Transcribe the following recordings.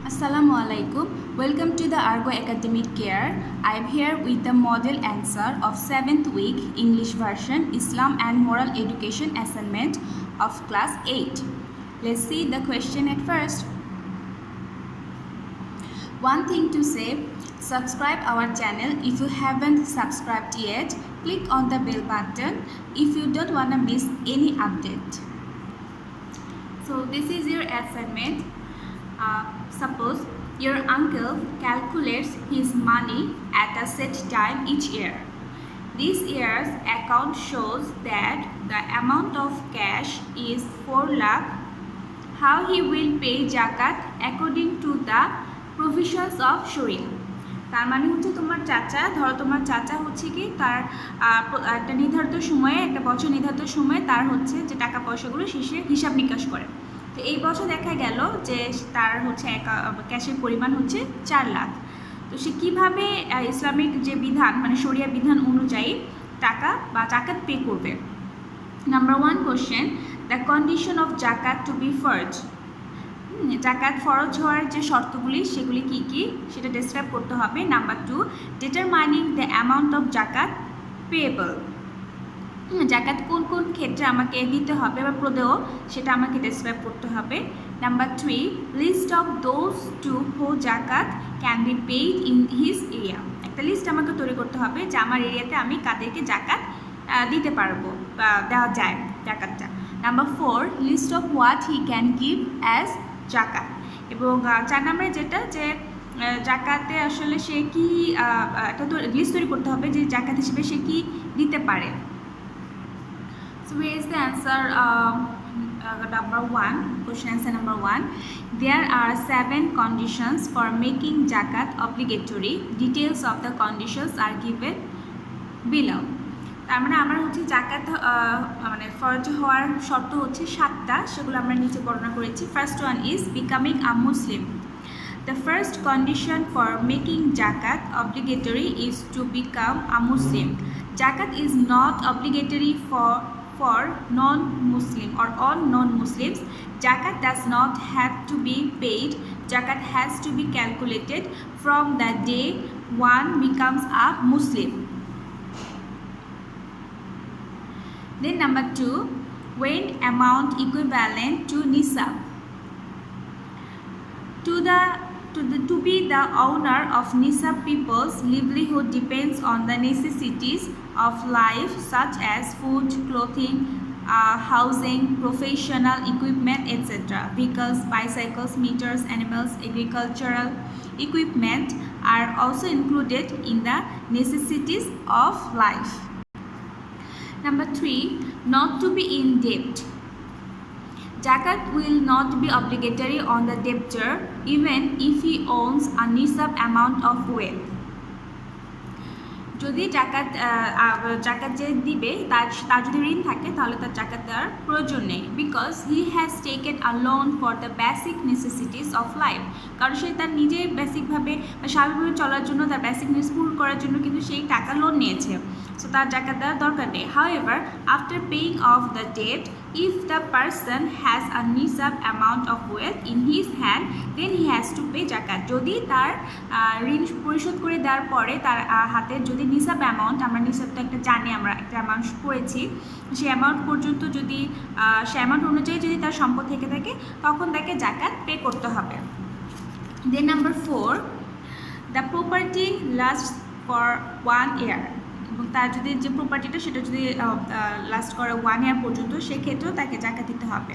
Assalamu alaikum. Welcome to the Argo Academic Care. I am here with the model answer of 7th week English version Islam and Moral Education assignment of class 8. Let's see the question at first. One thing to say, subscribe our channel if you haven't subscribed yet. Click on the bell button if you don't want to miss any update. So this is your assignment. Suppose your uncle calculates his money at a set time each year. This year's account shows that the amount of cash is 4 lakh. How he will pay zakat according to the provisions of Sharia. তার মানে হচ্ছে তোমার চাচা, ধরো তোমার চাচা হচ্ছে কি তার একটা নির্ধারিত সময়ে, একটা বছর নির্ধারিত সময়ে তার হচ্ছে যে টাকা পয়সাগুলো শেষে হিসাব নিকাশ করে। তো এই বছর দেখা গেল যে তার হচ্ছে ক্যাশের পরিমাণ হচ্ছে 4 লাখ। তো সে কীভাবে ইসলামিক যে বিধান মানে শরিয়া বিধান অনুযায়ী টাকা বা জাকাত পে করবে। Number 1 question, the condition of জাকাত টু বি ফরজ। জাকাত ফরজ হওয়ার যে শর্তগুলি সেগুলি কি কি সেটা ডেসক্রাইব করতে হবে। Number 2, determining the amount of জাকাত পেয়েবল। জাকাত কোন কোন ক্ষেত্রে আমাকে দিতে হবে বা প্রদেয় সেটা আমাকে ডেসক্রাইব করতে হবে। Number 3, list of those to who zakat can be paid in his area. একটা লিস্ট আমাকে তৈরি করতে হবে যে আমার এরিয়াতে আমি কাদেরকে জাকাত দিতে পারবো বা দেওয়া যায় জাকাতটা। Number 4, list of what he can give as zakat. এবং 4 নম্বরে যেটা যে জাকাতে আসলে সে কি একটা লিস্ট তৈরি করতে হবে যে জাকাত হিসেবে সে কি দিতে পারে। So where is the answer? Number 1, question answer number 1. There are 7 conditions for making zakat obligatory. Details of the conditions are given below. তার মানে আমরা হচ্ছে জাকাত মানে ফরজ হওয়ার শর্ত হচ্ছে 7টা, সেগুলো আমরা নিচে বর্ণনা করেছি। First one is becoming a Muslim. The first condition for making zakat obligatory is to become a Muslim. Zakat is not obligatory for non-Muslim or all non-Muslims. Zakat does not have to be paid. Zakat has to be calculated from the day one becomes a Muslim. Then number 2, when amount equivalent to nisab. To be the owner of nisab, people's livelihood depends on the necessities of life such as food, clothing, housing, professional equipment, etc. Vehicles, bicycles, meters, animals, agricultural equipment are also included in the necessities of life. Number 3, not to be in debt. Zakat will not be obligatory on the debtor even if he owns a nisab amount of wealth. যদি জাকাত যে দিবে তার যদি ঋণ থাকে তাহলে তার জাকাত দেওয়ার প্রয়োজন নেই, because he has taken a loan for the basic necessities of life. কারণ সে তার নিজের বেসিকভাবে স্বাভাবিকভাবে চলার জন্য, তার বেসিক নিডস পূরণ করার জন্য কিন্তু সেই টাকা লোন নিয়েছে, সো তার জাকাত দেওয়ার দরকার নেই। However, after paying off the debt, if the person has a nisab amount of wealth in his hand, then he has to pay zakat. যদি তার ঋণ পরিশোধ করে দেওয়ার পরে তার হাতে যদি নিসাব অ্যামাউন্ট, আমরা নিসাবটা একটা জানি, আমরা একটা অ্যামাউন্ট পড়েছি, সেই অ্যামাউন্ট পর্যন্ত যদি সে অ্যামাউন্ট অনুযায়ী যদি তার সম্পদ থেকে থাকে তখন তাকে জাকাত পে করতে হবে। Then number 4, the property last for 1 year। এবং তার যদি যে প্রপার্টিটা সেটা যদি লাস্ট করে 1 year পর্যন্ত, সেক্ষেত্রেও তাকে জাকাত দিতে হবে।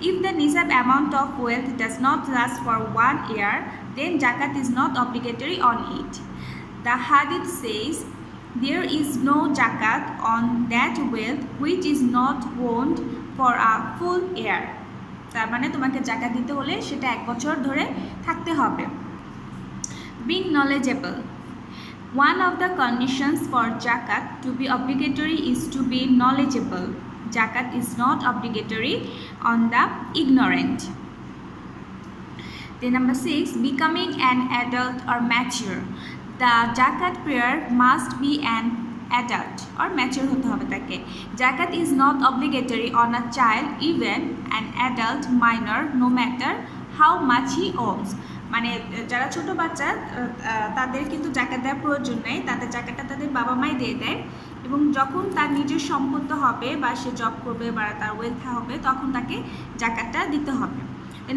If the nisab amount of wealth does not last for 1 year, then zakat is not obligatory on it. The hadith says there is no zakat on that wealth which is not owned for a full year. তার মানে তোমাকে জাকাত দিতে হলে সেটা 1 বছর ধরে থাকতে হবে। Being knowledgeable. One of the conditions for zakat to be obligatory is to be knowledgeable. Zakat is not obligatory on the ignorant. Then number 6, becoming an adult or mature. The zakat payer must be an adult or mature হতে হবে তাকে। Zakat is not obligatory on a child, even an adult minor, no matter how much he owns. মানে যারা ছোট বাচ্চা তাদের কিন্তু জাকাত দেওয়ার প্রয়োজন নেই, তাদের জাকাতটা তাদের বাবা মাই দিয়ে দেয়, এবং যখন তার নিজের সম্পদ হবে বা সে জব করবে বা তার ওয়েলথ হবে তখন তাকে জাকাতটা দিতে হবে।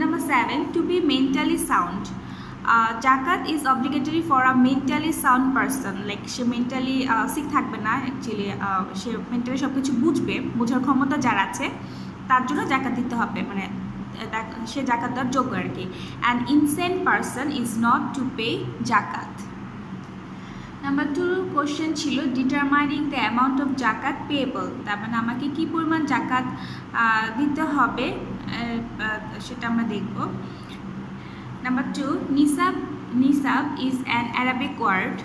Number 7, to be mentally sound. Zakat is obligatory for a mentally sound person, like say mentally sick থাকবে না, অ্যাকচুয়ালি সে মেন্টালি সব কিছু বুঝবে, বোঝার ক্ষমতা যার আছে তার জন্য জাকাত দিতে হবে, মানে সে জাকাত দেওয়ার যোগ্য আর কি। An insane person is not to pay জাকাত। নাম্বার 2 কোশ্চেন ছিল ডিটারমাইনিং দ্য অ্যামাউন্ট অফ জাকাত পেয়েবল, তার মানে আমাকে কী পরিমাণ জাকাত দিতে হবে সেটা আমরা দেখব। Number 2, nisab is an Arabic word.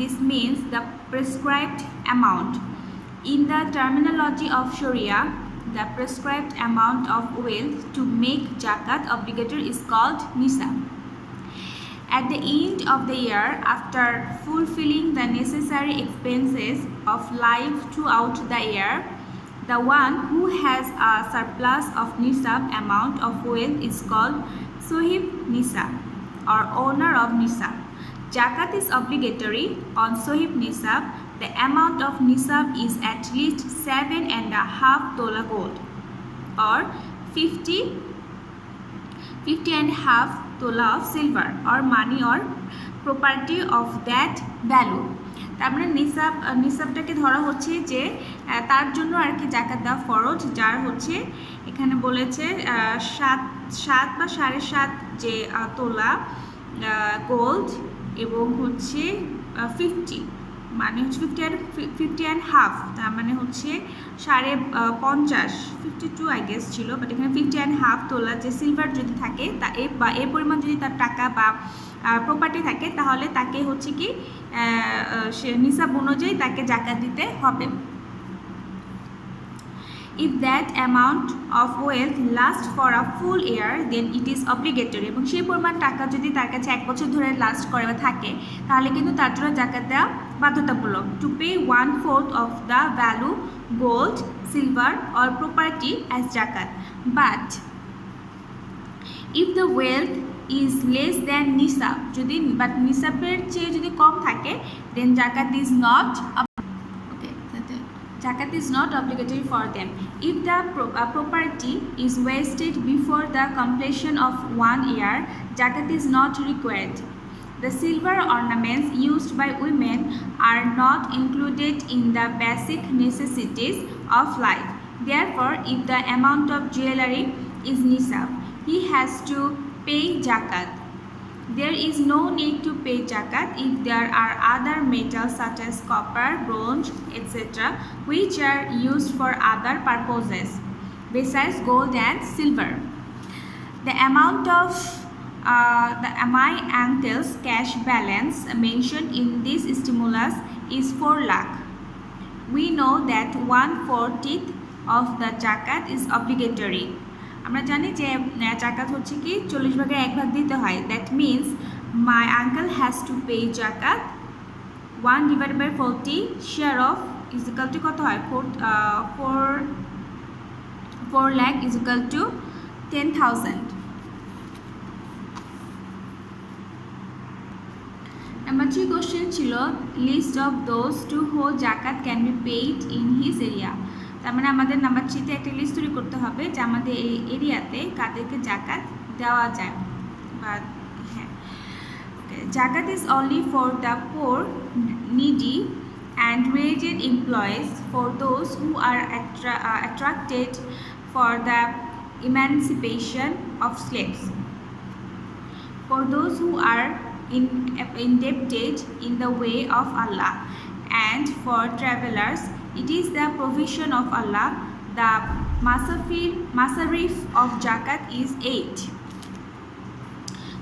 This means the prescribed amount. In the terminology of Sharia, the prescribed amount of wealth to make zakat obligatory is called nisab. At the end of the year, after fulfilling the necessary expenses of life throughout the year, the one who has a surplus of nisab amount of wealth is called Sohib Nisab or owner of Nisab. Zakat is obligatory on Sohib Nisab. The amount of Nisab is at least 7.5 tola gold or 50.5 tola of silver or money or property of that value. তার মানে নিসাবটাকে ধরা হচ্ছে যে তার জন্য আর কি জাকাত দেওয়া ফরজ, যার হচ্ছে এখানে বলেছে 7 বা 7.5 যে তোলা গোল্ড এবং হচ্ছে 50, মানে হচ্ছে 50.5, তার মানে হচ্ছে 50.5, 52 আই গেস ছিল, বাট এখানে 50.5 তোলা যে সিলভার যদি থাকে তা এ পরিমাণ যদি তার টাকা বা প্রপার্টি থাকে তাহলে তাকে হচ্ছে কি সে নিসাব অনুযায়ী তাকে জাকাত দিতে হবে। If that amount of wealth lasts for a full year, then it is obligatory. এবং সেই পরিমাণ টাকা যদি তার কাছে 1 বছর ধরে লাস্ট করে বা থাকে তাহলে কিন্তু তার জন্য জাকাত দেওয়া বাধ্যতামূলক। To pay 1/4 of the value gold, silver or property as zakat. But if the wealth is less than nisab, যদি বাট নিসাবের চেয়ে যদি কম থাকে, then zakat is not Zakat is not obligatory for them. If the property is wasted before the completion of 1 year, zakat is not required. The silver ornaments used by women are not included in the basic necessities of life. Therefore, if the amount of jewelry is nisab, he has to pay zakat. There is no need to pay zakat if there are other metals such as copper, bronze, etc., which are used for other purposes besides gold and silver. The amount of my uncle's cash balance mentioned in this stimulus is 4 lakh. We know that 1/4 of the zakat is obligatory. আমরা জানি যে জাকাত হচ্ছে কি 40 ভাগের 1 ভাগ দিতে হয়। That means my uncle has to pay জাকাত 1/40 share of is equal to কত হয় 4 lakh is equal to 10,000। Number 3 question ছিল list of those to who zakat can be paid in his area. তার মানে আমাদের নাম্বার 3-তে একটা লিস্ট তৈরি করতে হবে যে আমাদের এই এরিয়াতে কাদেরকে জাকাত দেওয়া যায় বা হ্যাঁ। Zakat is only for the poor, needy and raised employees, for those who are attracted for the emancipation of slaves, for those who are indebted in the way of Allah, and for travelers it is the provision of Allah. The masarif of zakat is 8.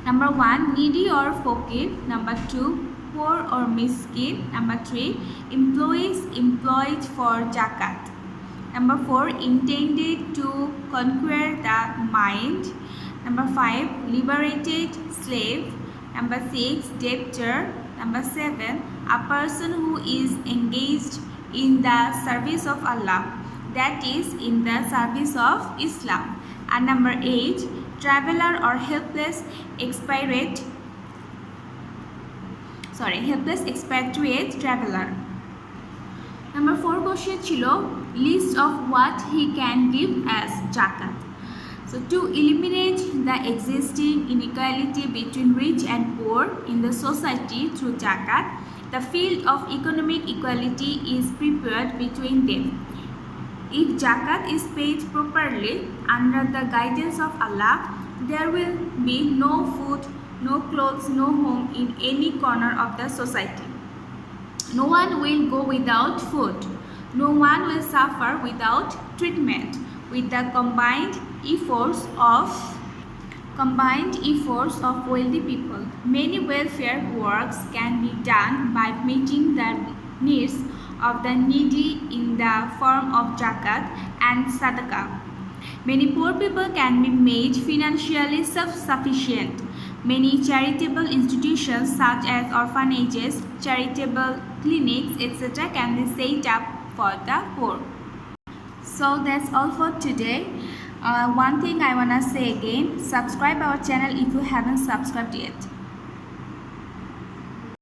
Number 1, needy or fakir. Number 2, poor or miskin. Number 3, employees employed for zakat. Number 4, intended to conquer the mind. Number 5, liberated slave. Number 6, debtor. Number 7, a person who is engaged in the service of Allah, that is in the service of Islam. And number 8, traveler or helpless expatriate traveler. Number 4 question chilo list of what he can give as zakat. So to eliminate the existing inequality between rich and poor in the society through zakat, the field of economic equality is prepared between them. If zakat is paid properly under the guidance of Allah, there will be no food, no clothes, no home in any corner of the society. No one will go without food. No one will suffer without treatment. With the combined efforts of wealthy people, many welfare works can be done by meeting the needs of the needy in the form of zakat and sadaqah. Many poor people can be made financially self-sufficient. Many charitable institutions such as orphanages, charitable clinics, etc. can be set up for the poor. So that's all for today. One thing I wanna say again, subscribe our channel if you haven't subscribed yet.